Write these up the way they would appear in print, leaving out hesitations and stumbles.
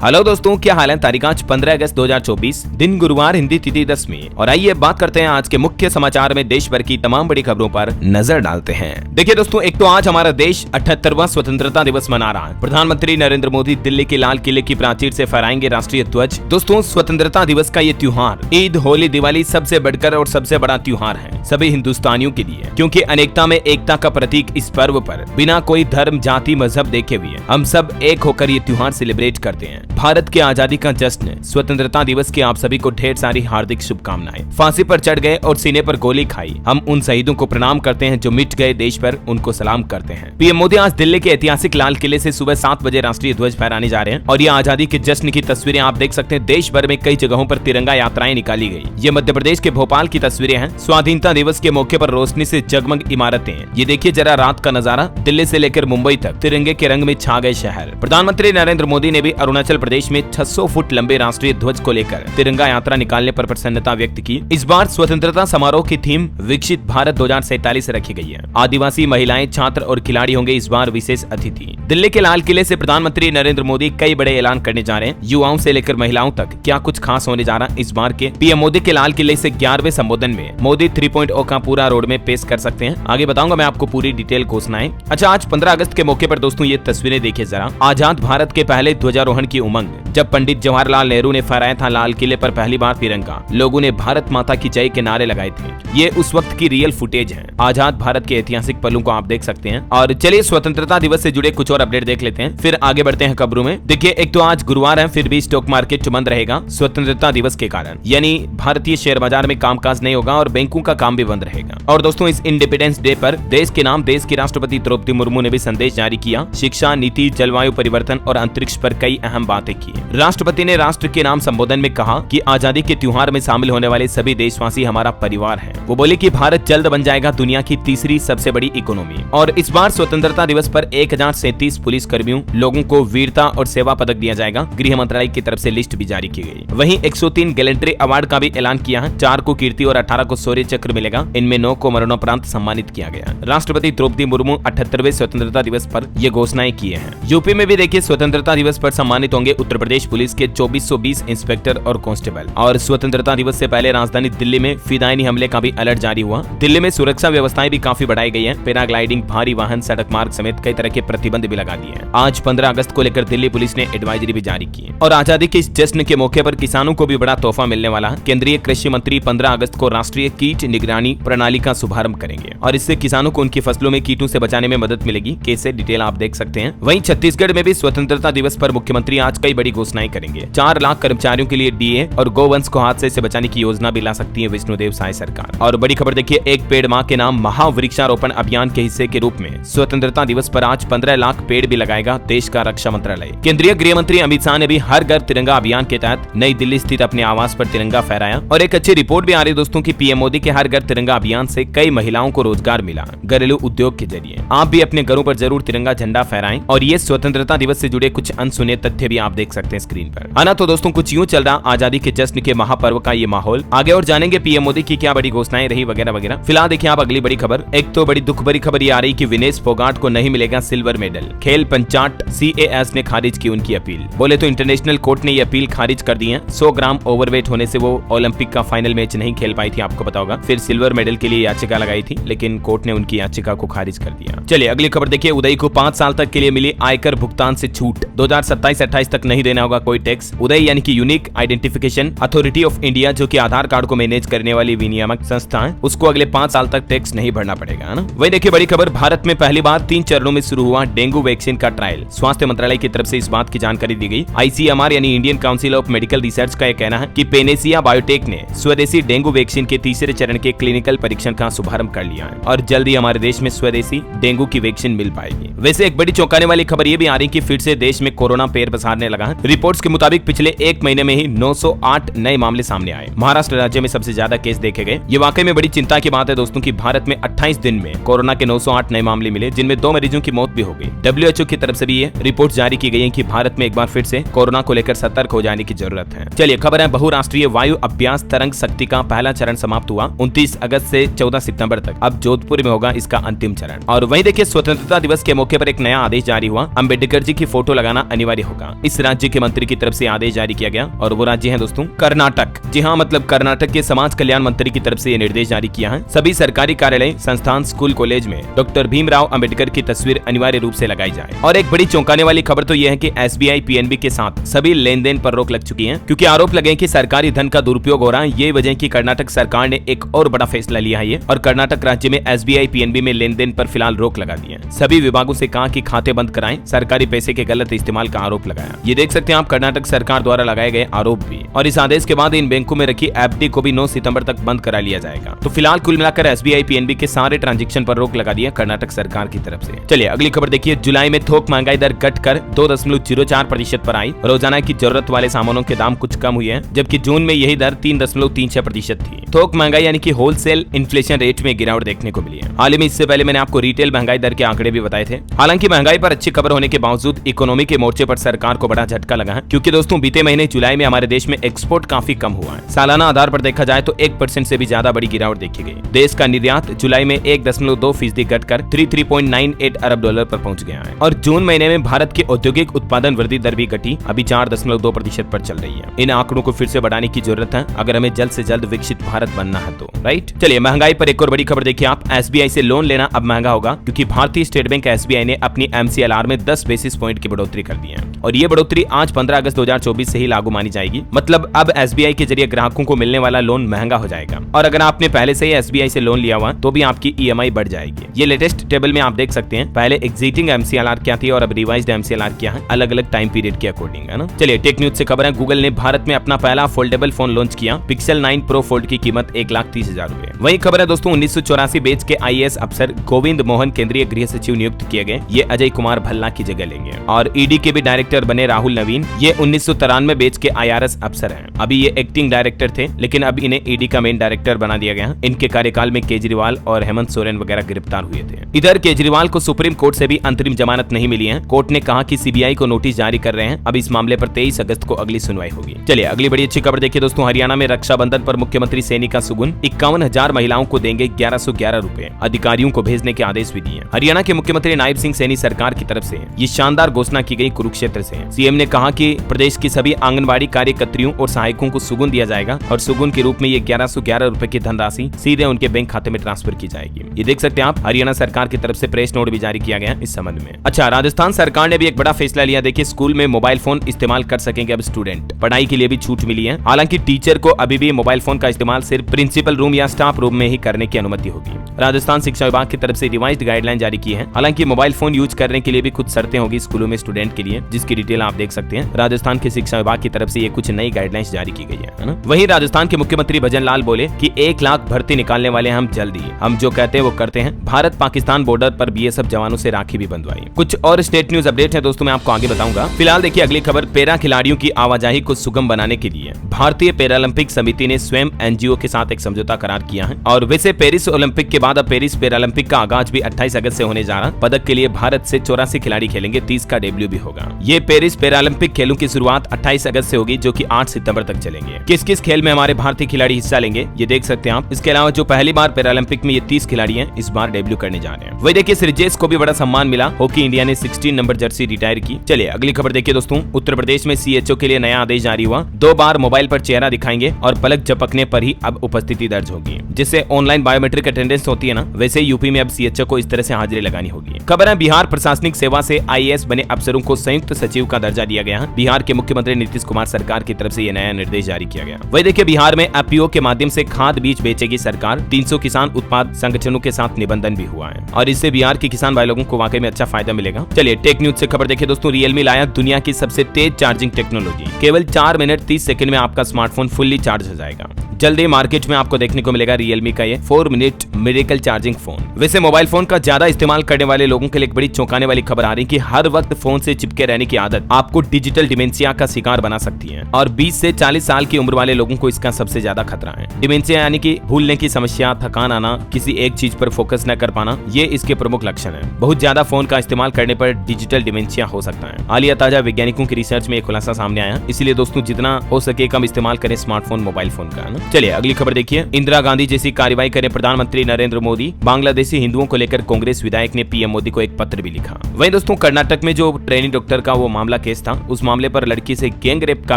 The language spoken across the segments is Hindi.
हेलो दोस्तों, क्या हाल है। तारीख आज 15 अगस्त 2024, दिन गुरुवार, हिंदी तिथि 10वीं। और आइए बात करते हैं आज के मुख्य समाचार में देश भर की तमाम बड़ी खबरों पर नजर डालते हैं। देखिए दोस्तों, एक तो आज हमारा देश 78वां स्वतंत्रता दिवस मना रहा है। प्रधानमंत्री नरेंद्र मोदी दिल्ली के लाल किले की प्राचीर से फहराएंगे राष्ट्रीय ध्वज। दोस्तों, स्वतंत्रता दिवस का ये त्योहार ईद, होली, दिवाली सबसे बढ़कर और सबसे बड़ा त्योहार है सभी हिंदुस्तानियों के लिए, क्योंकि अनेकता में एकता का प्रतीक इस पर्व पर बिना कोई धर्म, जाति, मजहब देखे हुए हम सब एक होकर ये त्योहार सेलिब्रेट करते हैं। भारत की आजादी का जश्न, स्वतंत्रता दिवस की आप सभी को ढेर सारी हार्दिक शुभकामनाएं। फांसी पर चढ़ गए और सीने पर गोली खाई, हम उन शहीदों को प्रणाम करते हैं जो मिट गए देश पर, उनको सलाम करते हैं। पीएम मोदी आज दिल्ली के ऐतिहासिक लाल किले से सुबह 7 बजे राष्ट्रीय ध्वज फहराने जा रहे हैं और ये आजादी के जश्न की तस्वीरें आप देख सकते हैं। देश भर में कई जगहों पर तिरंगा यात्राएं निकाली गई। ये मध्य प्रदेश के भोपाल की तस्वीरें हैं। स्वाधीनता दिवस के मौके पर रोशनी से जगमग इमारतें। ये देखिए जरा रात का नजारा, दिल्ली से लेकर मुंबई तक तिरंगे के रंग में छा गए शहर। प्रधानमंत्री नरेंद्र मोदी ने भी अरुणाचल प्रदेश में 600 फुट लंबे राष्ट्रीय ध्वज को लेकर तिरंगा यात्रा निकालने पर प्रसन्नता व्यक्त की। इस बार स्वतंत्रता समारोह की थीम विकसित भारत 2047 रखी गई है। आदिवासी महिलाएं, छात्र और खिलाड़ी होंगे इस बार विशेष अतिथि। दिल्ली के लाल किले से प्रधानमंत्री नरेंद्र मोदी कई बड़े ऐलान करने जा रहे हैं। युवाओं से लेकर महिलाओं तक क्या कुछ खास होने जा रहा है इस बार के पीएम मोदी के लाल किले से 11वें संबोधन में मोदी 3.0 का पूरा रोड में पेश कर सकते हैं। आगे बताऊंगा मैं आपको पूरी डिटेल घोषणाएं। अच्छा, आज 15 अगस्त के मौके पर दोस्तों ये तस्वीरें देखिए जरा। आजाद भारत के पहले ध्वजारोहण की उमंग, जब पंडित जवाहरलाल नेहरू ने फहराया था लाल किले पर पहली बार तिरंगा, लोगों ने भारत माता की जय के नारे लगाए थे। ये उस वक्त की रियल फुटेज है। आजाद भारत के ऐतिहासिक पलों को आप देख सकते हैं। और चलिए स्वतंत्रता दिवस से जुड़े कुछ और अपडेट देख लेते हैं, फिर आगे बढ़ते हैं खबरों में। देखिए, एक तो आज गुरुवार है, फिर भी स्टॉक मार्केट बंद रहेगा स्वतंत्रता दिवस के कारण, यानी भारतीय शेयर बाजार में कामकाज नहीं होगा और बैंकों का काम भी बंद रहेगा। और दोस्तों, इस इंडिपेंडेंस डे पर देश के नाम देश की राष्ट्रपति द्रौपदी मुर्मू ने भी संदेश जारी किया। शिक्षा नीति, जलवायु परिवर्तन और अंतरिक्ष पर कई अहम बातें की। राष्ट्रपति ने राष्ट्र के नाम संबोधन में कहा कि आजादी के त्योहार में शामिल होने वाले सभी देशवासी हमारा परिवार है। वो बोले कि भारत जल्द बन जाएगा दुनिया की तीसरी सबसे बड़ी इकोनॉमी। और इस बार स्वतंत्रता दिवस पर 1037 पुलिस कर्मियों लोगों को वीरता और सेवा पदक दिया जाएगा। गृह मंत्रालय की तरफ से लिस्ट भी जारी की गई। वहीं 103 गैलेंट्री अवार्ड का भी ऐलान किया है। 4 को कीर्ति और 18 को शौर्य चक्र मिलेगा। इनमें 9 को मरणोपरांत सम्मानित किया गया। राष्ट्रपति द्रौपदी मुर्मू 78वें स्वतंत्रता दिवस पर ये घोषणाएं किए हैं। यूपी में भी देखिए स्वतंत्रता दिवस पर सम्मानित होंगे उत्तर प्रदेश पुलिस के 2420 इंस्पेक्टर और कांस्टेबल। और स्वतंत्रता दिवस से पहले राजधानी दिल्ली में फिदायनी हमले का भी अलर्ट जारी हुआ। दिल्ली में सुरक्षा व्यवस्थाएं भी काफी बढ़ाई गई है। पैराग्लाइडिंग, भारी वाहन, सड़क मार्ग समेत कई तरह के प्रतिबंध भी लगा दिए हैं। आज 15 अगस्त को लेकर दिल्ली पुलिस ने एडवाइजरी भी जारी की है। और आजादी के इस जश्न के मौके पर किसानों को भी बड़ा तोहफा मिलने वाला है। केंद्रीय कृषि मंत्री 15 अगस्त को राष्ट्रीय कीट निगरानी प्रणाली का शुभारंभ करेंगे और इससे किसानों को उनकी फसलों में कीटों से बचाने में मदद मिलेगी। कैसे, डिटेल आप देख सकते हैं। वहीं छत्तीसगढ़ में भी स्वतंत्रता दिवस पर मुख्यमंत्री आज कई बड़ी घोषणाएं करेंगे। 4 लाख कर्मचारियों के लिए डीए और गोवंश को हादसे से बचाने की योजना भी ला सकती है विष्णुदेव साय सरकार। और बड़ी खबर देखिए, एक पेड़ मां के नाम महावृक्षारोपण अभियान के हिस्से के रूप में स्वतंत्रता दिवस पर आज 15 लाख पेड़ भी लगाएगा देश का रक्षा मंत्रालय। केंद्रीय गृह मंत्री अमित शाह ने भी हर घर तिरंगा अभियान के तहत नई दिल्ली स्थित अपने आवास पर तिरंगा फहराया। और एक अच्छी रिपोर्ट भी आ रही है दोस्तों की पीएम मोदी के हर घर तिरंगा अभियान से कई महिलाओं को रोजगार मिला घरेलू उद्योग के जरिए। आप भी अपने घरों पर जरूर तिरंगा झंडा फहराएं। और ये स्वतंत्रता दिवस से जुड़े कुछ अनसुने तथ्य भी आप देख सकते हैं स्क्रीन पर, है ना। तो दोस्तों, कुछ यूं चल रहा आजादी के जश्न के महापर्व का ये माहौल। आगे और जानेंगे पीएम मोदी की क्या बड़ी घोषणाएं रही वगैरह वगैरह। फिलहाल देखिए आप अगली बड़ी खबर। एक तो बड़ी दुख भरी खबर ये आ रही कि विनेश फोगाट को नहीं मिलेगा सिल्वर मेडल। खेल पंचाट CAS ने खारिज की उनकी अपील। बोले तो इंटरनेशनल कोर्ट ने ये अपील खारिज कर दी है। 100 ग्राम ओवरवेट होने से वो ओलंपिक का फाइनल मैच नहीं खेल पाई थी, आपको पता होगा। फिर सिल्वर मेडल के लिए याचिका लगाई थी, लेकिन कोर्ट ने उनकी याचिका को खारिज कर दिया। चलिए अगली खबर देखिए। उदय को 5 साल तक के लिए मिली आयकर भुगतान से छूट। 2027-28 तक नहीं देना होगा कोई टैक्स। उदय यानी कि unique identification authority of India, जो कि आधार कार्ड को मैनेज करने वाली विनियामक संस्था है, उसको अगले 5 साल तक टैक्स नहीं भरना पड़ेगा, है ना। वही देखिए बड़ी खबर, भारत में पहली बार 3 चरणों में शुरू हुआ डेंगू वैक्सीन का ट्रायल। स्वास्थ्य मंत्रालय की तरफ से इस बात की जानकारी दी गई। ICMR यानी Indian council of medical research का यह कहना है कि पेनेसिया बायोटेक ने स्वदेशी डेंगू वैक्सीन के तीसरे चरण के क्लिनिकल परीक्षण का शुभारंभ कर लिया है और जल्द ही हमारे देश में स्वदेशी डेंगू की वैक्सीन मिल पाएगी। वैसे एक बड़ी चौंकाने वाली खबर ये भी आ रही कि फिर से देश में कोरोना पैर पसारने लगा है। रिपोर्ट्स के मुताबिक पिछले 1 महीने में ही 908 नए मामले सामने आए। महाराष्ट्र राज्य में सबसे ज्यादा केस देखे गए। ये वाकई में बड़ी चिंता की बात है दोस्तों कि भारत में 28 दिन में कोरोना के 908 नए मामले मिले, जिनमें 2 मरीजों की मौत भी हो गई। WHO की तरफ से भी ये रिपोर्ट जारी की गई है कि भारत में एक बार फिर से कोरोना को लेकर सतर्क हो जाने की जरूरत है। चलिए खबर है, बहुराष्ट्रीय वायु अभ्यास तरंग शक्ति का पहला चरण समाप्त हुआ 29 अगस्त से 14 सितंबर तक। अब जोधपुर में होगा इसका अंतिम चरण। और वहीं देखिए स्वतंत्रता दिवस के मौके पर एक नया आदेश जारी हुआ, अम्बेडकर जी की फोटो लगाना अनिवार्य होगा। इस किस राज्य के मंत्री की तरफ से आदेश जारी किया गया, और वो राज्य है दोस्तों कर्नाटक। जी हाँ, मतलब कर्नाटक के समाज कल्याण मंत्री की तरफ से ये निर्देश जारी किया है। सभी सरकारी कार्यालय, संस्थान, स्कूल, कॉलेज में डॉक्टर भीमराव अंबेडकर की तस्वीर अनिवार्य रूप से लगाई जाए। और एक बड़ी चौंकाने वाली खबर तो यह है कि एसबीआई, पीएनबी के साथ सभी लेन देन पर रोक लग चुकी है, क्योंकि आरोप लगे कि सरकारी धन का दुरुपयोग हो रहा है। ये वजह की कर्नाटक सरकार ने एक और बड़ा फैसला लिया है और कर्नाटक राज्य में एसबीआई, पीएनबी में लेन देन पर फिलहाल रोक लगा दी है। सभी विभागों से कहा कि खाते बंद कराएं, सरकारी पैसे के गलत इस्तेमाल का आरोप लगाया। ये देख सकते हैं आप कर्नाटक सरकार द्वारा लगाए गए आरोप भी। और इस आदेश के बाद इन बैंकों में रखी एफडी को भी 9 सितंबर तक बंद करा लिया जाएगा। तो फिलहाल कुल मिलाकर एसबीआई, पीएनबी के सारे ट्रांजैक्शन पर रोक लगा दिया कर्नाटक सरकार की तरफ से। चलिए अगली खबर देखिए। जुलाई में थोक महंगाई दर घटकर 2.04% पर आई। रोजाना की जरूरत वाले सामानों के दाम कुछ कम हुए हैं, जबकि जून में यही दर 3.36% थी। थोक महंगाई यानी कि होलसेल इन्फ्लेशन रेट में गिरावट देखने को मिली है। हाल में इससे पहले मैंने आपको रिटेल महंगाई दर के आंकड़े भी बताए थे। हालांकि महंगाई पर अच्छी खबर होने के बावजूद इकोनॉमी के मोर्चे पर सरकार को बड़ा झटका लगा है, क्योंकि दोस्तों बीते महीने जुलाई में हमारे देश में एक्सपोर्ट काफी कम हुआ है। सालाना आधार पर देखा जाए तो 1% से भी ज्यादा बड़ी गिरावट देखी गई। देश का निर्यात जुलाई में 1.2% घटकर 33.98 अरब डॉलर पर पहुंच गया है। और जून महीने में भारत की औद्योगिक उत्पादन वृद्धि दर भी घटी, अभी 4.2% पर चल रही है। इन आंकड़ों को फिर से बढ़ाने की जरूरत है अगर हमें जल्द से जल्द विकसित भारत बनना है तो, राइट। चलिए महंगाई पर एक और बड़ी खबर देखिए आप। एसबीआई से लोन लेना अब महंगा होगा, क्योंकि भारतीय स्टेट बैंक एसबीआई ने अपनी एमसीएलआर में 10 बेसिस पॉइंट की बढ़ोतरी कर दी है। और ये बढ़ोतरी आज 15 अगस्त 2024 से ही लागू मानी जाएगी। मतलब अब एसबीआई के जरिए ग्राहकों को मिलने वाला लोन महंगा हो जाएगा। और अगर आपने पहले से ही एसबीआई से लोन लिया हुआ तो भी आपकी ईएमआई बढ़ जाएगी। ये लेटेस्ट टेबल में आप देख सकते हैं, पहले एग्जिस्टिंग एमसीएलआर क्या थी और अब रिवाइज्ड एमसीएलआर क्या है, अलग अलग टाइम पीरियड के अकॉर्डिंग, है ना। चलिए टेक न्यूज से खबर है। गूगल ने भारत में अपना पहला फोल्डेबल फोन लॉन्च किया। पिक्सल 9 प्रो फोल्ड की कीमत 1,30,000 रुपए। वही खबर है दोस्तों 1984 बैच के आईएएस अफसर गोविंद मोहन केंद्रीय गृह सचिव नियुक्त किए गए। ये अजय कुमार भल्ला की जगह लेंगे। और ईडी के भी डायरेक्टर बने राहुल नवीन। ये 1993 बैच के आईआरएस अफसर हैं। अभी ये एक्टिंग डायरेक्टर थे, लेकिन अब इन्हें ईडी का मेन डायरेक्टर बना दिया गया। इनके कार्यकाल में केजरीवाल और हेमंत सोरेन वगैरह गिरफ्तार हुए थे। इधर केजरीवाल को सुप्रीम कोर्ट से भी अंतरिम जमानत नहीं मिली है। कोर्ट ने कहा कि सीबीआई को नोटिस जारी कर रहे हैं। अब इस मामले पर 23 अगस्त को अगली सुनवाई होगी। चलिए अगली बड़ी अच्छी खबर देखिए दोस्तों। हरियाणा में रक्षाबंधन पर मुख्यमंत्री सैनी का सुगुन 51,000 महिलाओं को देंगे 1111 रुपए। अधिकारियों को भेजने के आदेश भी दिए। हरियाणा के मुख्यमंत्री नायब सिंह सैनी सरकार की तरफ से ये शानदार घोषणा की गई कुरुक्षेत्र से। सीएम ने कहा कि प्रदेश की सभी आंगनबाड़ी कार्यकर्त्रियों और सहायकों को सुगुन दिया जाएगा और सुगुन के रूप में ये 1111 रुपए की धनराशि सीधे उनके बैंक खाते में ट्रांसफर की जाएगी। ये देख सकते हैं आप, हरियाणा सरकार की तरफ से प्रेस नोट भी जारी किया गया इस संबंध में। अच्छा, राजस्थान सरकार ने भी एक बड़ा फैसला लिया। देखिए स्कूल में मोबाइल फोन इस्तेमाल कर सकेंगे अब स्टूडेंट। पढ़ाई के लिए भी छूट मिली है। हालांकि टीचर को अभी भी मोबाइल फोन का इस्तेमाल सिर्फ प्रिंसिपल रूम या स्टाफ रूम में ही करने की अनुमति होगी। राजस्थान शिक्षा विभाग की तरफ से रिवाइज्ड गाइडलाइन जारी की है। हालांकि मोबाइल फोन यूज करने के लिए भी कुछ शर्तें होगी स्कूलों में स्टूडेंट के लिए, जिसकी डिटेल आप देख सकते हैं। राजस्थान के शिक्षा विभाग की तरफ से ये कुछ नई गाइडलाइंस जारी की गई है ना। वहीं राजस्थान के मुख्यमंत्री भजन लाल बोले कि 1 लाख भर्ती निकालने वाले हम जल्द ही, हम जो कहते हैं वो करते हैं। भारत पाकिस्तान बॉर्डर पर बीएसएफ जवानों से राखी भी बंधवाई। कुछ और स्टेट न्यूज अपडेट है दोस्तों, मैं आपको आगे बताऊंगा। फिलहाल देखिए अगली खबर। पैरा खिलाड़ियों की आवाजाही को सुगम बनाने के लिए भारतीय पैरालंपिक समिति ने स्वयं एनजीओ के साथ एक समझौता करार किया है। और वैसे पेरिस ओलंपिक के बाद अब पेरिस पैरालंपिक का आगाज भी 28 अगस्त से होने जा रहा। पदक के लिए भारत से 84 खिलाड़ी खेलेंगे, 30 का डेब्यू भी होगा। ये पेरिस पैरालंपिक खेलों की शुरुआत 28 अगस्त से होगी, जो कि 8 सितंबर तक चलेंगे। किस किस खेल में हमारे भारतीय खिलाड़ी हिस्सा लेंगे ये देख सकते हैं आप। इसके अलावा जो पहली बार पैरालंपिक में ये 30 खिलाड़ी हैं, इस बार डेब्यू करने जा रहे हैं। वही देखिए सृजेश को भी बड़ा सम्मान मिला। हॉकी इंडिया ने 16 नंबर जर्सी रिटायर की। चलिए अगली खबर देखिए दोस्तों। उत्तर प्रदेश में सीएचओ के लिए नया आदेश जारी हुआ। 2 बार मोबाइल पर चेहरा दिखाएंगे और पलक झपकने पर ही अब उपस्थिति दर्ज होगी। जिससे ऑनलाइन बायोमेट्रिक अटेंडेंस होती है ना, वैसे यूपी में अब सीएचओ को इस तरह से हाजिरी लगानी होगी। खबर है बिहार प्रशासनिक सेवा से आईएएस बने अफसरों को संयुक्त सचिव का दर्जा दिया गया है। बिहार के मुख्यमंत्री नीतीश कुमार सरकार की तरफ से यह नया निर्देश जारी किया गया। वही देखिए बिहार में एपीओ के माध्यम से खाद बीज बेचेगी सरकार। 300 किसान उत्पाद संगठनों के साथ निबंधन भी हुआ है और इससे बिहार के किसान भाई लोगों को वाकई में अच्छा फायदा मिलेगा। चलिए टेक न्यूज से खबर देखिए दोस्तों। रियलमी लाया दुनिया की सबसे तेज चार्जिंग टेक्नोलॉजी। केवल 4 मिनट 30 सेकंड में आपका स्मार्टफोन फुल्ली चार्ज हो जाएगा। जल्दी मार्केट में आपको देखने को मिलेगा रियलमी का ये 4 मिनट मिरेकल चार्जिंग फोन। वैसे मोबाइल फोन का ज्यादा इस्तेमाल करने वाले लोगों के लिए एक बड़ी चौंकाने वाली खबर आ रही है कि हर वक्त फोन से चिपके रहने की आदत आपको डिजिटल डिमेंशिया का शिकार बना सकती है और 20 से 40 साल की उम्र वाले लोगों को इसका सबसे ज्यादा खतरा है। डिमेंशिया यानी कि भूलने की समस्या, थकान आना, किसी एक चीज पर फोकस न कर पाना, ये इसके प्रमुख लक्षण है। बहुत ज्यादा फोन का इस्तेमाल करने पर डिजिटल डिमेंशिया हो सकता है। हालिया ताजा वैज्ञानिकों की रिसर्च में एक खुलासा सामने आया। इसलिए दोस्तों जितना हो सके कम इस्तेमाल करें स्मार्टफोन मोबाइल फोन का। चलिए अगली खबर देखिए। इंदिरा गांधी जैसी कार्रवाई करें प्रधानमंत्री नरेंद्र मोदी, बांग्लादेशी हिंदुओं को लेकर कांग्रेस विधायक ने पीएम मोदी को एक पत्र भी लिखा। वहीं दोस्तों कर्नाटक में जो ट्रेनी डॉक्टर का वो मामला केस था, उस मामले पर लड़की से गैंग रेप का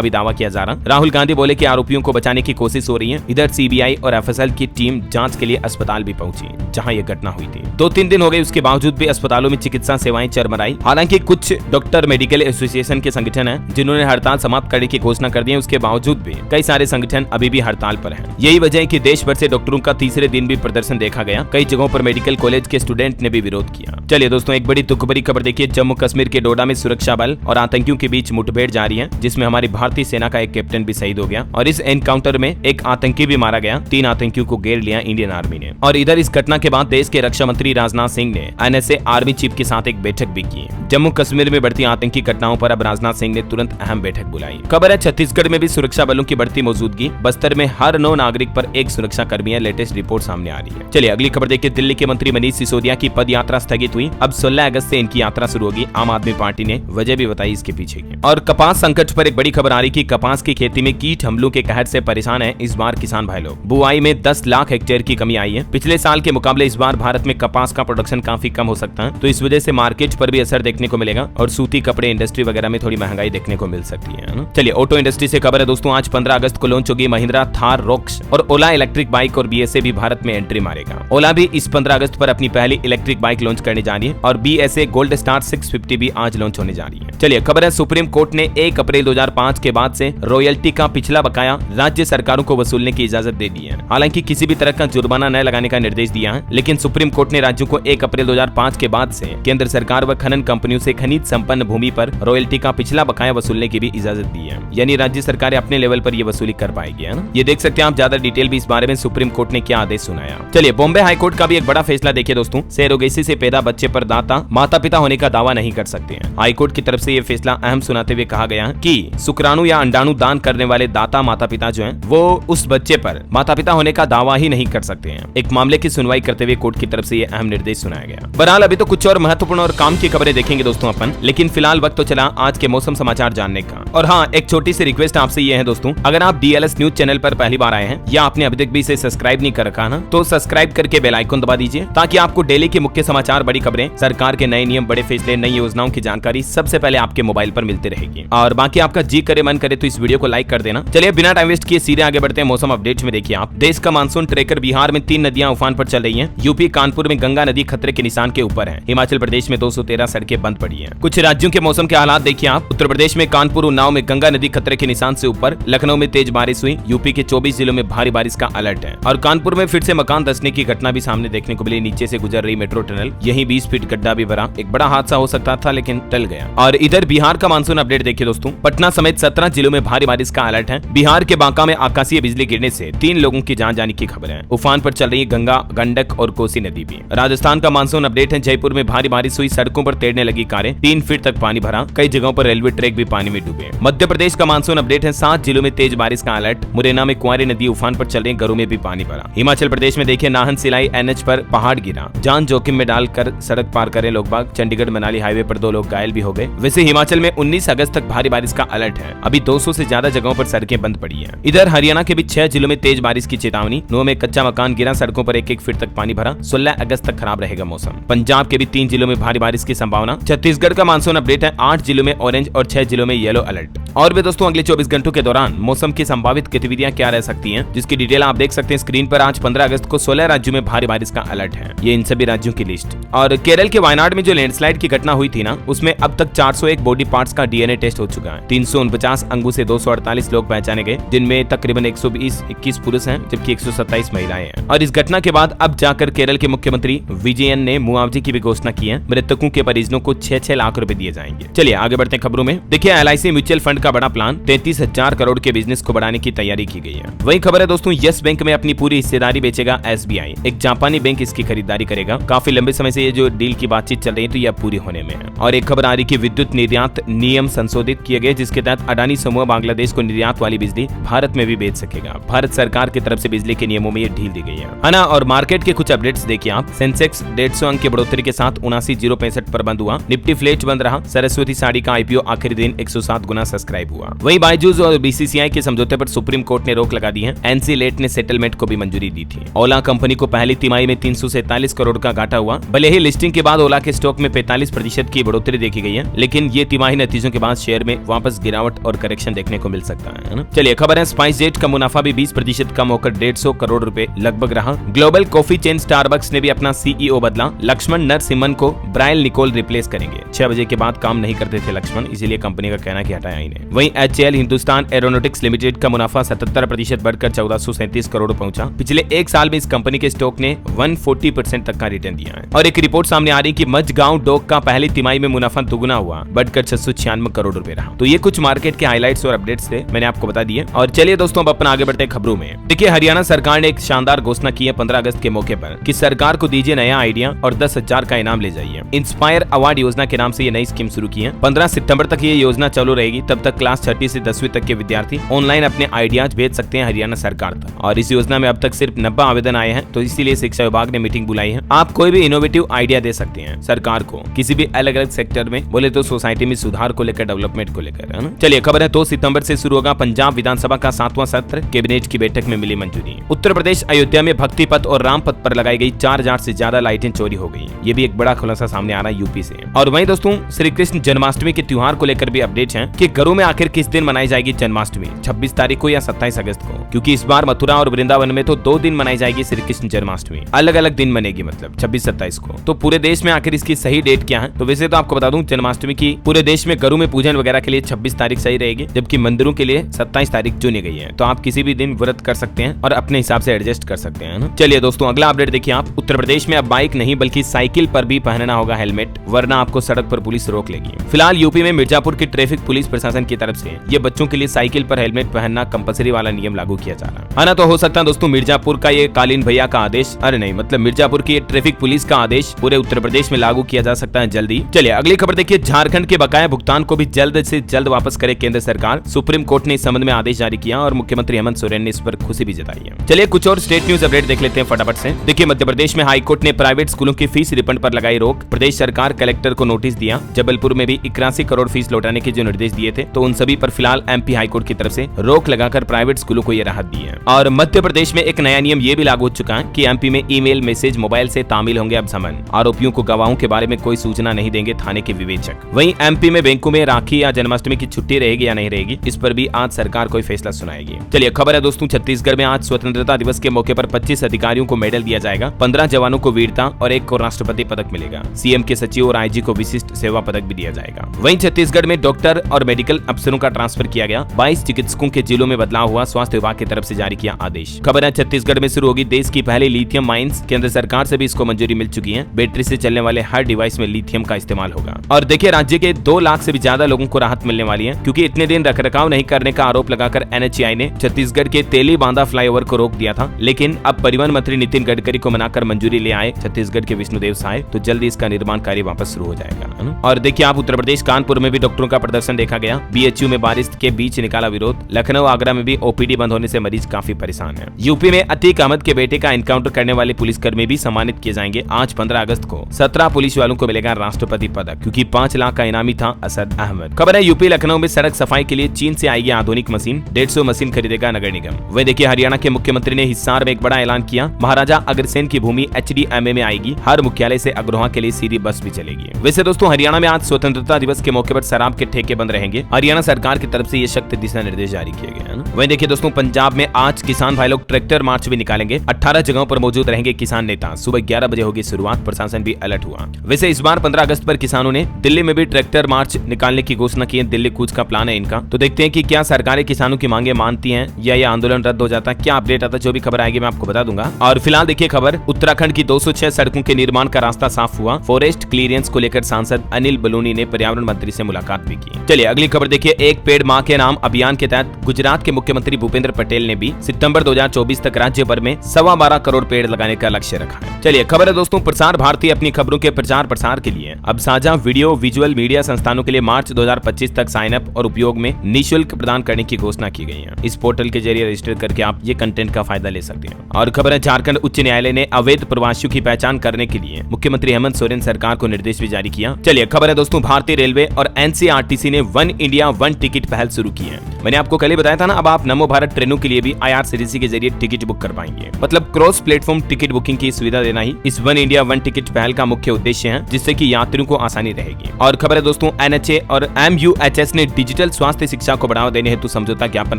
भी दावा किया जा रहा। राहुल गांधी बोले कि आरोपियों को बचाने की कोशिश हो रही है। इधर सीबीआई और एफएसएल की टीम जांच के लिए अस्पताल भी पहुंची जहां यह घटना हुई थी। 2-3 दिन हो गए, उसके बावजूद भी अस्पतालों में चिकित्सा सेवाएं चरमराई। हालांकि कुछ डॉक्टर मेडिकल एसोसिएशन के संगठन हैं जिन्होंने हड़ताल समाप्त करने की घोषणा कर दी है, उसके बावजूद भी कई सारे संगठन अभी भी हड़ताल पर हैं। यही वजह है कि देश भर से डॉक्टरों का तीसरे दिन भी प्रदर्शन देखा गया। कई जगहों पर मेडिकल कॉलेज के स्टूडेंट ने भी विरोध किया। चलिए दोस्तों एक बड़ी दुख भरी खबर देखिए। जम्मू कश्मीर के डोडा में सुरक्षा बल और आतंकियों के बीच मुठभेड़ जारी है, जिसमें हमारी भारतीय सेना का एक कैप्टन भी शहीद हो गया और इस एनकाउंटर में एक आतंकी भी मारा गया। 3 आतंकियों को घेर लिया इंडियन आर्मी ने। और इधर इस घटना के बाद देश के रक्षा मंत्री राजनाथ सिंह ने एनएसए आर्मी चीफ के साथ एक बैठक भी की। जम्मू कश्मीर में बढ़ती आतंकी घटनाओं पर अब राजनाथ सिंह ने तुरंत अहम बैठक बुलाई। खबर है छत्तीसगढ़ में भी सुरक्षा बलों की बढ़ती मौजूदगी। बस्तर में हर 9 नागरिक पर एक सुरक्षा कर्मी है। लेटेस्ट रिपोर्ट सामने आ रही है। चलिए अगली खबर देखिए। दिल्ली के मंत्री मनीष सिसोदिया की पद यात्रा स्थगित हुई। अब 16 अगस्त से इनकी यात्रा शुरू होगी। आम आदमी पार्टी ने वजह भी बताई इसके पीछे की। और कपास संकट पर एक बड़ी खबर आ रही कि कपास की खेती में कीट हमलों के कहर से परेशान है इस बार किसान भाई लोग। बुआई में 10 लाख हेक्टेयर की कमी आई है। पिछले साल के मुकाबले इस बार भारत में कपास का प्रोडक्शन काफी कम हो सकता है, तो इस वजह से मार्केट पर भी असर देखने को मिलेगा और सूती कपड़े इंडस्ट्री वगैरह में थोड़ी महंगाई देखने को मिल सकती है। चलिए ऑटो इंडस्ट्री से खबर है दोस्तों। आज 15 अगस्त को लॉन्च होगी महिंद्रा थार रॉक्स और ओला इलेक्ट्रिक बाइक और बीएसए भी भारत में एंट्री मारेगा। ओला भी इस 15 अगस्त पर अपनी पहली इलेक्ट्रिक बाइक लॉन्च करने जा रही है और बीएसए गोल्ड स्टार 650 भी आज लॉन्च होने जा रही है। चलिए खबर है सुप्रीम कोर्ट ने 1 अप्रैल 2005 के बाद से रॉयल्टी का पिछला बकाया राज्य सरकारों को वसूलने की इजाजत दे दी है। हालांकि किसी भी तरह का जुर्माना न लगाने का निर्देश दिया है, लेकिन सुप्रीम कोर्ट ने राज्यों को 1 अप्रैल 2005 के बाद से केंद्र सरकार व खनन कंपनियों से खनिज संपन्न भूमि पर रॉयल्टी का पिछला बकाया वसूलने की भी इजाजत दी है। यानी राज्य सरकार अपने लेवल पर ये वसूली कर पाएगी, है ना। ये देख सकते हैं आप ज्यादा डिटेल भी इस बारे में सुप्रीम कोर्ट ने क्या आदेश सुनाया। चलिए बॉम्बे हाई कोर्ट का भी एक बड़ा फैसला देखिए दोस्तों। सेरोगेसी से पैदा बच्चे पर दाता माता पिता होने का दावा नहीं कर सकते हैं। हाई कोर्ट की तरफ से ये फैसला अहम सुनाते हुए कहा गया कि शुक्राणु या अंडाणु दान करने वाले दाता माता पिता जो हैं, वो उस बच्चे पर माता पिता होने का दावा ही नहीं कर सकते हैं। एक मामले की सुनवाई करते हुए कोर्ट की तरफ से ये अहम निर्देश सुनाया गया। बहरहाल अभी तो कुछ और महत्वपूर्ण और काम की खबरें देखेंगे दोस्तों अपन, लेकिन फिलहाल वक्त तो चला आज के मौसम समाचार जानने का। और हाँ, एक छोटी सी रिक्वेस्ट आपसे ये है दोस्तों, अगर आप डीएलएस न्यूज चैनल पर पहली बार आए हैं या आपने अभी तक भी इसे सब्सक्राइब नहीं कर रखा ना, तो सब्सक्राइब करके बेल आइकन दबा दीजिए ताकि आपको डेली के मुख्य समाचार, बड़ी खबरें, सरकार के नए नियम, बड़े फैसले, नई योजनाओं की जानकारी सबसे पहले आपके मोबाइल पर मिलती रहेगी। और बाकी आपका जी करे मन करे तो इस वीडियो को लाइक कर देना। चलिए बिना टाइम वेस्ट किए सीधे आगे बढ़ते हैं मौसम अपडेट्स में। देखिए आप, देश का मानसून ट्रेकर बिहार में 3 नदियां उफान पर चल रही हैं। यूपी कानपुर में गंगा नदी खतरे के निशान के ऊपर है। हिमाचल प्रदेश में 213 सड़कें बंद पड़ी हैं। कुछ राज्यों के मौसम के हालात देखिए आप। उत्तर प्रदेश में कानपुर उन्नाव में गंगा नदी खतरे के निशान से ऊपर। लखनऊ में तेज बारिश हुई। यूपी के 24 जिलों में भारी बारिश का अलर्ट है। और कानपुर में फिर से मकान धंसने की घटना भी सामने देखने को मिली। नीचे से गुजर रही मेट्रो टनल, यही 20 फीट गड्ढा भी भरा। एक बड़ा हादसा हो सकता था लेकिन टल गया। और इधर बिहार का मानसून अपडेट देखिए दोस्तों। पटना समेत 17 जिलों में भारी बारिश का अलर्ट है। बिहार के बांका में आकाशीय बिजली गिरने से 3 लोगों की जान जाने की खबर है। उफान पर चल रही गंगा, गंडक और कोसी नदी भी। राजस्थान का मानसून अपडेट है। जयपुर में भारी बारिश हुई। सड़कों पर तैरने लगी कारें। 3 फीट तक पानी भरा। कई जगहों पर रेलवे ट्रैक भी पानी में डूबे। मध्य प्रदेश का मानसून अपडेट है। 7 जिलों में तेज बारिश का अलर्ट। मुरैना में कुंवारी नदी उफान पर चल रही, घरों में भी पानी भरा। हिमाचल प्रदेश में देखिए नाहन सिलाई एनएच पर पहाड़ गिरा। जान जोखिम में डालकर सड़क पार करे लोग बाग। चंडीगढ़ मनाली हाईवे पर 2 लोग घायल भी हो गए। वैसे हिमाचल में 19 अगस्त तक भारी बारिश का अलर्ट है। अभी 200 से ज्यादा जगहों पर सड़कें बंद पड़ी हैं। इधर हरियाणा के भी 6 जिलों में तेज बारिश की चेतावनी। 9 में कच्चा मकान गिरा। सड़कों पर 1-1 फीट तक पानी भरा। 16 अगस्त तक खराब रहेगा मौसम। पंजाब के भी 3 जिलों में भारी बारिश की संभावना। छत्तीसगढ़ का मानसून अपडेट है। 8 जिलों में ऑरेंज और 6 जिलों में येलो अलर्ट। और भी दोस्तों अगले 24 घंटों के दौरान मौसम की संभावित गतिविधियां क्या रह सकती हैं, जिसकी डिटेल आप देख सकते हैं स्क्रीन पर। आज 15 अगस्त को 16 राज्यों में भारी बारिश का अलर्ट है। ये इन सभी राज्यों की लिस्ट। और केरल के वायनाड में जो लैंडस्लाइड की घटना हुई थी ना, उसमें अब तक 401 बॉडी पार्ट्स का डीएनए टेस्ट हो चुका है। 349 अंगों से 248 लोग पहचाने गए, जिनमें तकरीबन 121 पुरुष हैं जबकि 127 महिलाएं हैं। और इस घटना के बाद अब जाकर केरल के मुख्यमंत्री विजयन ने मुआवजे की भी घोषणा की है। मृतकों के परिजनों को 6-6 लाख रुपए दिए जाएंगे। चलिए आगे बढ़ते हैं खबरों में। देखिए एलआईसी म्यूचुअल फंड का बड़ा प्लान, 33,000 करोड़ के बिजनेस को बढ़ाने की तैयारी की गई है। वही खबर है दोस्तों, यस बैंक में अपनी पूरी हिस्सेदारी बेचेगा एसबीआई। एक जापानी बैंक इसकी खरीदारी करेगा। काफी लंबे समय से ये जो डील की बातचीत चल रही है तो यह पूरी होने में है। और एक खबर आ रही कि विद्युत निर्यात नियम संशोधित किए गए, जिसके तहत अडानी समूह बांग्लादेश को निर्यात वाली बिजली भारत में भी बेच सकेगा। भारत सरकार की तरफ से बिजली के नियमों में ये ढील दी गई है ना। और मार्केट के कुछ अपडेट्स देखिए आप। सेंसेक्स 150 अंक की बढ़ोतरी के साथ 79,065 पर बंद हुआ। निफ्टी फ्लैट बंद रहा। सरस्वती साड़ी का आईपीओ आखिरी दिन 107 गुना सब्सक्राइब हुआ। वही बायजूस और बीसीसीआई के समझौते पर सुप्रीम कोर्ट ने रोक लगा दी है। एनसीलेट ने सेटलमेंट को भी मंजूरी दी थी। ओला कंपनी को पहली तिमाही में 347 करोड़ का घाटा हुआ। भले ही लिस्टिंग के बाद ओला के स्टॉक में 45% की बढ़ोतरी देखी गई है, लेकिन ये तिमाही नतीजों के बाद शेयर में वापस गिरावट और करेक्शन देखने को मिल सकता है ना। चलिए खबर है स्पाइस जेट का मुनाफा भी 20% कम होकर 150 करोड़ रुपए लगभग रहा। ग्लोबल कॉफी चेन स्टारबक्स ने भी अपना सीईओ बदला। लक्ष्मण नरसिम्हन को ब्रायन निकोल रिप्लेस करेंगे। 6 बजे के बाद काम नहीं करते थे लक्ष्मण, इसीलिए कंपनी का कहना कि हटाया इन्हें। वहीं HAL हिंदुस्तान एरोनॉटिक्स लिमिटेड का मुनाफा 77% बढ़कर 1437 करोड़ पहुंचा। पिछले एक साल में इस कंपनी के स्टॉक ने 140% तक का रिटर्न दिया है। और एक रिपोर्ट सामने आ रही कि मझगांव डॉक का पहली तिमाही में मुनाफा दुगुना हुआ, बढ़कर 696 करोड़ रुपए रहा। तो ये कुछ मार्केट के हाइलाइट्स और अपडेट्स थे, मैंने आपको बता दिए। और चलिए दोस्तों अब अपना आगे बढ़ते खबरों में। देखिए हरियाणा सरकार ने एक शानदार घोषणा की है 15 अगस्त के मौके पर कि सरकार को दीजिए नया आइडिया और 10,000 का इनाम ले जाइए। इंस्पायर अवार्ड योजना के नाम से ये नई स्कीम शुरू की है। 15 सितंबर तक ये योजना चालू रहेगी। तब तक क्लास 6 से 10वीं तक के विद्यार्थी ऑनलाइन अपने आइडियाज भेज सकते हैं हरियाणा सरकार तक। और इस योजना में अब तक सिर्फ 90 आवेदन आए हैं, तो इसीलिए शिक्षा विभाग ने मीटिंग बुलाई है। आप कोई भी इनोवेटिव आइडिया दे सकते हैं सरकार को, किसी भी अलग अलग सेक्टर में, बोले तो सोसाइटी में सुधार को लेकर, डेवलपमेंट को लेकर, है ना। चलिए खबर है 2 सितंबर से शुरू होगा पंजाब विधानसभा का 7वां सत्र, कैबिनेट की बैठक में मिली मंजूरी। उत्तर प्रदेश अयोध्या में भक्ति पथ और राम पथ पर लगाई गई 4000 से ज्यादा लाइटें चोरी हो गई। ये भी एक बड़ा खुलासा सामने आ रहा है यूपी से। और वहीं दोस्तों श्री कृष्ण जन्माष्टमी के त्योहार को लेकर भी अपडेट हैं कि घरों में आखिर किस दिन मनाई जाएगी जन्माष्टमी, 26 तारीख को या 27 अगस्त को, क्योंकि इस बार मथुरा और वृंदावन में तो 2 दिन मनाई जाएगी श्री कृष्ण जन्माष्टमी, अलग अलग दिन मनेगी, मतलब 26-27 को। तो पूरे देश में आखिर इसकी सही डेट क्या है? तो वैसे तो आपको बता दूं जन्माष्टमी की पूरे देश में घरों में पूजन वगैरह के लिए 26 तारीख सही रहेगी, जबकि मंदिरों के लिए 27 तारीख चुनी गई है। तो आप किसी भी दिन व्रत कर सकते हैं और अपने हिसाब से एडजस्ट कर सकते हैं ना। चलिए दोस्तों अगला अपडेट देखिए आप। उत्तर प्रदेश में अब बाइक नहीं बल्कि साइकिल पर भी पहनना होगा हेलमेट, वरना आपको सड़क पर पुलिस रोक लेगी। फिलहाल यूपी में मिर्जापुर की ट्रैफिक पुलिस प्रशासन की तरफ से ये बच्चों के लिए साइकिल पर हेलमेट पहनना कंपलसरी वाला नियम लागू किया जा रहा है ना। तो हो सकता है दोस्तों मिर्जापुर का ये कालीन भैया का आदेश, अरे नहीं मतलब मिर्जापुर की ट्रैफिक पुलिस का आदेश पूरे उत्तर प्रदेश में लागू किया जा सकता है जल्दी। चलिए अगली खबर देखिए। झारखंड के बकाया भुगतान को भी जल्द से जल्द वापस करे केंद्र सरकार। सुप्रीम कोर्ट ने इस संबंध में आदेश जारी किया और मुख्यमंत्री हेमंत सोरेन ने इस पर खुशी भी जताई है। चलिए कुछ और स्टेट न्यूज अपडेट देख लेते हैं फटाफट से। देखिए मध्य प्रदेश में हाई कोर्ट ने प्राइवेट स्कूलों की फीस रिफंड पर लगाई रोक। प्रदेश सरकार कलेक्टर को नोटिस दिया। जबलपुर में भी 81 करोड़ फीस लौटाने के जो निर्देश दिए थे, तो उन सभी पर फिलहाल एमपी हाई कोर्ट की तरफ से रोक लगाकर प्राइवेट स्कूलों को ये राहत दी है। और मध्य प्रदेश में एक नया नियम ये भी लागू हो चुका है कि एमपी में ईमेल, मैसेज, मोबाइल से तामील होंगे अब समन। आरोपियों को गवाहों के बारे में कोई सूचना नहीं देंगे थाने के विवेचक। वहीं एमपी में बैंकों में राखी या जन्माष्टमी की छुट्टी रहेगी या नहीं रहेगी, इस पर भी आज सरकार कोई फैसला सुनाएगी। चलिए खबर है दोस्तों छत्तीसगढ़ में आज स्वतंत्रता दिवस के मौके पर 25 अधिकारियों को मेडल दिया जाएगा। 15 जवानों को वीरता और 1 को राष्ट्रपति पदक मिलेगा। सीएम के सचिव और आईजी को विशिष्ट सेवा पदक भी दिया जाएगा। वहीं छत्तीसगढ़ में डॉक्टर और मेडिकल अफसरों का ट्रांसफर किया गया। 22 चिकित्सकों के जिलों में बदलाव हुआ, स्वास्थ्य विभाग की तरफ से जारी किया आदेश। खबर है छत्तीसगढ़ में शुरू होगी देश की पहली लिथियम माइंस। केंद्र सरकार से भी इसको मंजूरी मिल चुकी है। बैटरी से चलने वाले हर डिवाइस में लिथियम का इस्तेमाल होगा। और देखिए राज्य के 2 लाख से भी ज्यादा लोगों को राहत मिलने वाली है, क्योंकि इतने दिन रखरखाव नहीं करने का आरोप लगाकर एनएचएआई ने छत्तीसगढ़ के तेली बांदा फ्लाईओवर को रोक दिया था। लेकिन अब परिवहन मंत्री नितिन गडकरी को मनाकर मंजूरी ले आए छत्तीसगढ़ के विष्णुदेव साय, तो जल्दी इसका निर्माण कार्य वापस शुरू हो जाएगा। और देखिए आप उत्तर प्रदेश कानपुर में भी डॉक्टरों का प्रदर्शन देखा गया। बीएचयू में बारिश के बीच निकाला विरोध। लखनऊ आगरा में भी ओपीडी बंद होने से मरीज काफी परेशान है। यूपी में अतीक अहमद के बेटे का एनकाउंटर करने वाले पुलिसकर्मी भी सम्मानित किए जाएंगे। आज 15 अगस्त को 17 पुलिस वालों को मिलेगा राष्ट्रपति पदक, क्योंकि 5 लाख का इनामी था असद अहमद। खबर है यूपी लखनऊ में सड़क सफाई के लिए चीन से आएगी आधुनिक मशीन। 150 मशीन खरीदेगा नगर निगम। वही देखिए हरियाणा के मुख्यमंत्री ने हिसार में एक बड़ा ऐलान किया। महाराजा अग्रसेन की भूमि HDMA में आएगी। हर मुख्यालय से अग्रोहा के लिए सीधी बस भी चलेगी। वैसे दोस्तों हरियाणा में आज स्वतंत्रता दिवस के मौके पर शराब के ठेके बंद रहेंगे। हरियाणा सरकार की तरफ से ये सख्त दिशा निर्देश जारी किए गए हैं। वहीं देखिए दोस्तों पंजाब में आज किसान भाई लोग ट्रैक्टर मार्च भी निकालेंगे। 18 जगहों पर मौजूद रहेंगे किसान नेता। सुबह 11 बजे होगी शुरुआत। प्रशासन भी अलर्ट हुआ। वैसे इस बार 15 अगस्त पर किसानों ने दिल्ली में भी ट्रैक्टर मार्च निकालने की घोषणा की है। दिल्ली कूच का प्लान है इनका। तो देखते हैं कि क्या सरकारें किसानों की मांगे मानती हैं या ये आंदोलन रद्द हो जाता है। क्या अपडेट आता है, जो भी खबर आएगी मैं आपको बता दूंगा। और फिलहाल देखिए खबर, उत्तराखंड की 206 सड़कों के निर्माण का रास्ता साफ हुआ। फॉरेस्ट क्लियरेंस को लेकर सांसद अनिल बलूनी ने पर्यावरण मंत्री से मुलाकात भी की। चलिए अगली खबर देखिए। एक पेड़ मां के नाम अभियान के तहत गुजरात के मुख्यमंत्री भूपेंद्र पटेल ने भी सितंबर 2024 तक राज्य भर में 12.25 करोड़ पेड़ लगाने का लक्ष्य रखा है। चलिए खबर है दोस्तों, प्रसार भारती अपनी खबरों के प्रचार प्रसार के लिए अब साझा वीडियो विजुअल मीडिया संस्थानों के लिए मार्च 2025 तक साइन अप और उपयोग में निःशुल्क प्रदान करने की घोषणा की गई है। इस पोर्टल के जरिए रजिस्टर करके आप ये कंटेंट का फायदा ले सकते हैं। और खबर है झारखंड उच्च न्यायालय ने अवैध प्रवासियों की पहचान करने के लिए मुख्यमंत्री हेमंत सोरेन सरकार को निर्देश भी जारी किया। चलिए खबर है दोस्तों, भारतीय रेलवे और NCRTC ने वन इंडिया वन टिकट पहल शुरू की है। मैंने आपको कल ही बताया था ना, अब आप नमो भारत ट्रेनों के लिए भी IRCTC के जरिए टिकट बुक कर पाएंगे। मतलब क्रॉस प्लेटफॉर्म टिकट बुकिंग की सुविधा देना ही इस वन इंडिया वन टिकट पहल का मुख्य उद्देश्य है, जिससे कि यात्रियों को आसानी रहेगी। और खबर है दोस्तों, NHA और MUHS ने डिजिटल स्वास्थ्य शिक्षा को बढ़ावा देने हेतु समझौता ज्ञापन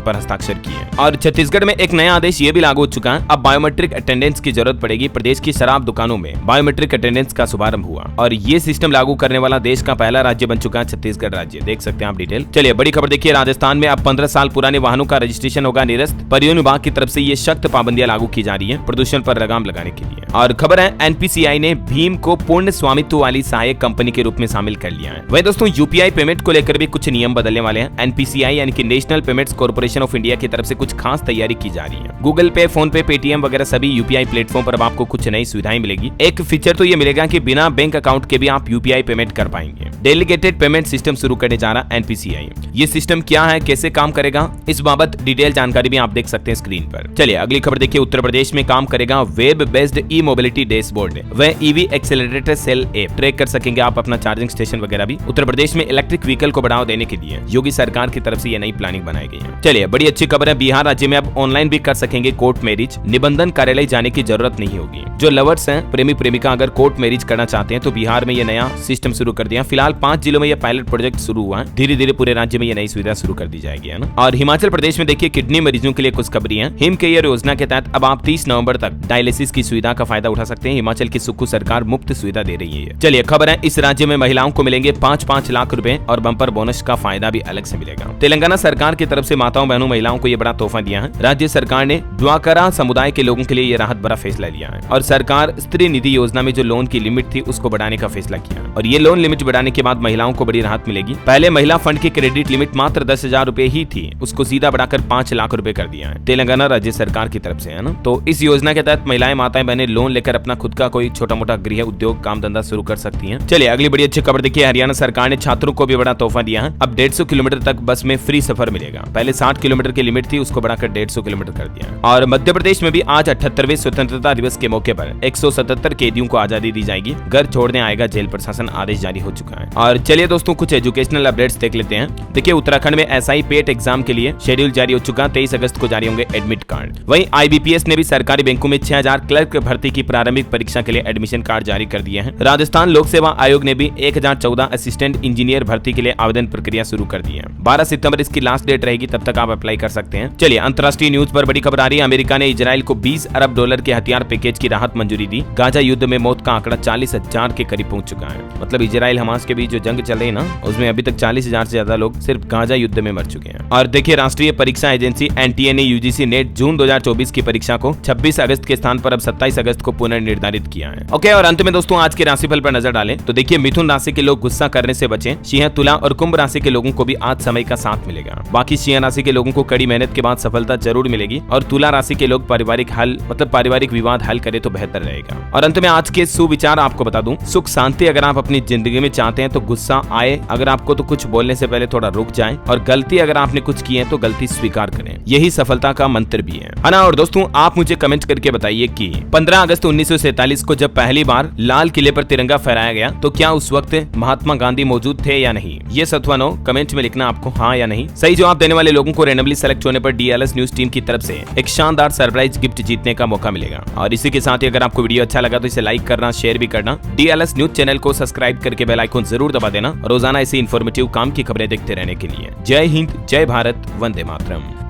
पर हस्ताक्षर किए। और छत्तीसगढ़ में एक नया आदेश ये भी लागू हो चुका है, अब बायोमेट्रिक अटेंडेंस की जरूरत पड़ेगी। प्रदेश की शराब दुकानों में बायोमेट्रिक अटेंडेंस का शुभारंभ हुआ और ये सिस्टम लागू करने वाला देश का पहला राज्य बन चुका है छत्तीसगढ़ राज्य। देख सकते हैं आप डिटेल। चलिए बड़ी खबर देखिए, राजस्थान में अब 15 साल पुराने वाहनों का रजिस्ट्रेशन होगा निरस्त। परिवहन विभाग की तरफ से ये सख्त पाबंदियां लागू की जा रही है प्रदूषण पर लगाम लगाने के लिए। और खबर है, NPCI ने भीम को पूर्ण स्वामित्व वाली सहायक कंपनी के रूप में शामिल कर लिया है। वही दोस्तों, UPI पेमेंट को लेकर भी कुछ नियम बदलने वाले हैं। NPCI यानी कि national payments corporation of India की तरफ से कुछ खास तैयारी की जा रही है। गूगल पे, फोन पे, पेटीएम वगैरह सभी UPI प्लेटफॉर्म पर अब आपको कुछ नई सुविधाएं मिलेगी। एक फीचर तो ये मिलेगा कि बिना बैंक अकाउंट के भी आप UPI पेमेंट कर पाएंगे। डेलीगेटेड पेमेंट सिस्टम शुरू करने जा रहा है NPCI। ये सिस्टम क्या है, कैसे काम करेगा, इस बाबत डिटेल जानकारी भी आप देख सकते हैं स्क्रीन पर। चलिए अगली खबर देखिए, उत्तर प्रदेश में काम करेगा web based e mobility dashboard. वह EV accelerator cell app track कर सकेंगे आप अपना चार्जिंग स्टेशन वगैरह भी। उत्तर प्रदेश में इलेक्ट्रिक व्हीकल को बढ़ावा देने के लिए योगी सरकार की तरफ से ये नई प्लानिंग बनाई गई है। चलिए बड़ी अच्छी खबर है, बिहार राज्य में अब ऑनलाइन भी कर सकेंगे कोर्ट मैरिज। निबंधन कार्यालय जाने की जरूरत नहीं होगी। जो लवर्स हैं, प्रेमी प्रेमिका अगर कोर्ट मैरिज करना चाहते हैं तो बिहार में ये नया सिस्टम शुरू कर दिया। फिलहाल 5 जिलों में यह पायलट प्रोजेक्ट शुरू हुआ है। धीरे धीरे पूरे राज्य में ये नई सुविधा शुरू कर दी जाएगी, है ना। और हिमाचल प्रदेश में देखिए, किडनी मरीजों के लिए कुछ खबरी है। हिम केयर योजना के तहत अब आप 30 नवंबर तक डायलिसिस की सुविधा का फायदा उठा सकते हैं। हिमाचल की सुक्खू सरकार मुफ्त सुविधा दे रही है। चलिए खबर है, इस राज्य में महिलाओं को मिलेंगे 5-5 लाख रुपए और बम्पर बोनस का फायदा भी अलग से मिलेगा। तेलंगाना सरकार की तरफ से माताओं बहनों महिलाओं को ये बड़ा तोहफा दिया है। राज्य सरकार ने ड्वाकरा समुदाय के लोगों के लिए ये राहत भरा फैसला लिया है। और सरकार स्त्री निधि योजना में जो लोन की लिमिट थी उसको बढ़ाने का फैसला किया और ये लोन लिमिट बढ़ाने के बाद महिलाओं को बड़ी राहत मिलेगी। पहले महिला फंड की क्रेडिट लिमिट मात्र 10,000 रुपए ही थी, उसको सीधा बढ़ाकर 5 लाख रुपए कर दिया है तेलंगाना राज्य सरकार की तरफ से, है ना। तो इस योजना के तहत महिलाएं माताएं बहनें लोन लेकर अपना खुद का कोई छोटा मोटा गृह उद्योग काम धंधा शुरू कर सकती हैं। चलिए अगली बड़ी अच्छी खबर देखिए, हरियाणा सरकार ने छात्रों को भी बड़ा तोहफा दिया है। अब 150 किलोमीटर तक बस में फ्री सफर मिलेगा। पहले 60 किलोमीटर की लिमिट थी, उसको बढ़ाकर 150 किलोमीटर कर दिया। और मध्य प्रदेश में भी आज 78वें स्वतंत्रता दिवस के मौके पर 177 कैदियों को आजादी दी जाएगी। घर छोड़ने आएगा जेल प्रशासन, आदेश जारी हो चुका है। और चलिए दोस्तों, कुछ एजुकेशनल अपडेट्स देख लेते हैं। देखिए उत्तराखंड में SI पेट एग्जाम के लिए शेड्यूल जारी हो चुका। 23 अगस्त को जारी होंगे एडमिट कार्ड। वहीं IBPS ने भी सरकारी बैंकों में 6000 क्लर्क भर्ती की प्रारंभिक परीक्षा के लिए एडमिशन कार्ड जारी कर दिए हैं। राजस्थान लोक सेवा आयोग ने भी 1014 असिस्टेंट इंजीनियर भर्ती के लिए आवेदन प्रक्रिया शुरू कर दी है। 12 सितंबर इसकी लास्ट डेट रहेगी, तब तक आप अप्लाई कर सकते हैं। चलिए अंतर्राष्ट्रीय न्यूज पर बड़ी खबर आ रही है। अमेरिका ने इजराइल को $20 अरब के हथियार पैकेज की राहत मंजूरी दी। गाजा युद्ध में मौत का आंकड़ा 40,000 के करीब पहुंच चुका है। मतलब इजराइल हमास के बीच जो जंग चल रही है ना, उसमें अभी तक 40,000 से ज्यादा लोग सिर्फ गाजा युद्ध में मर चुके हैं। और देखिए, राष्ट्रीय परीक्षा एजेंसी NTA ने UGC नेट जून 2024 की परीक्षा को 26 अगस्त के स्थान पर अब 27 अगस्त को पुनर्निर्धारित किया है। ओके, और अंत में दोस्तों आज के राशिफल पर नजर डालें तो देखिए, मिथुन राशि के लोग गुस्सा करने से बचें। सिंह, तुला और कुंभ राशि के लोगों को भी आज समय का साथ मिलेगा। बाकी सिंह राशि के लोगों को कड़ी मेहनत के बाद सफलता जरूर मिलेगी। और तुला राशि के लोग पारिवारिक विवाद हल करे तो बेहतर रहेगा। और अंत में आज के सुविचार आपको बता दूं, सुख शांति अगर आप अपनी जिंदगी में चाहते हैं तो गुस्सा आए अगर आपको तो कुछ बोलने से पहले थोड़ा रुक जाएं, और गलती अगर आपने कुछ की है तो गलती स्वीकार करें। यही सफलता का मंत्र भी है ना। और दोस्तों आप मुझे कमेंट करके बताइए कि 15 अगस्त 1947 को जब पहली बार लाल किले पर तिरंगा फहराया गया तो क्या उस वक्त महात्मा गांधी मौजूद थे या नहीं? ये अथवा नो कमेंट में लिखना आपको, हाँ या नहीं। सही जवाब देने वाले लोगों को रैंडमली सेलेक्ट होने पर DLS न्यूज टीम की तरफ से एक शानदार सरप्राइज गिफ्ट जीतने का मौका मिलेगा। और इसी के साथ ही अगर आपको वीडियो अच्छा लगा तो इसे लाइक करना, शेयर भी करना। DLS न्यूज चैनल को सब्सक्राइब करके बेल आइकन जरूर दबा देना, रोजाना ऐसी इन्फॉर्मेटिव काम की खबरें देखते रहने के लिए। जय हिंद, जय भारत, वंदे मातरम।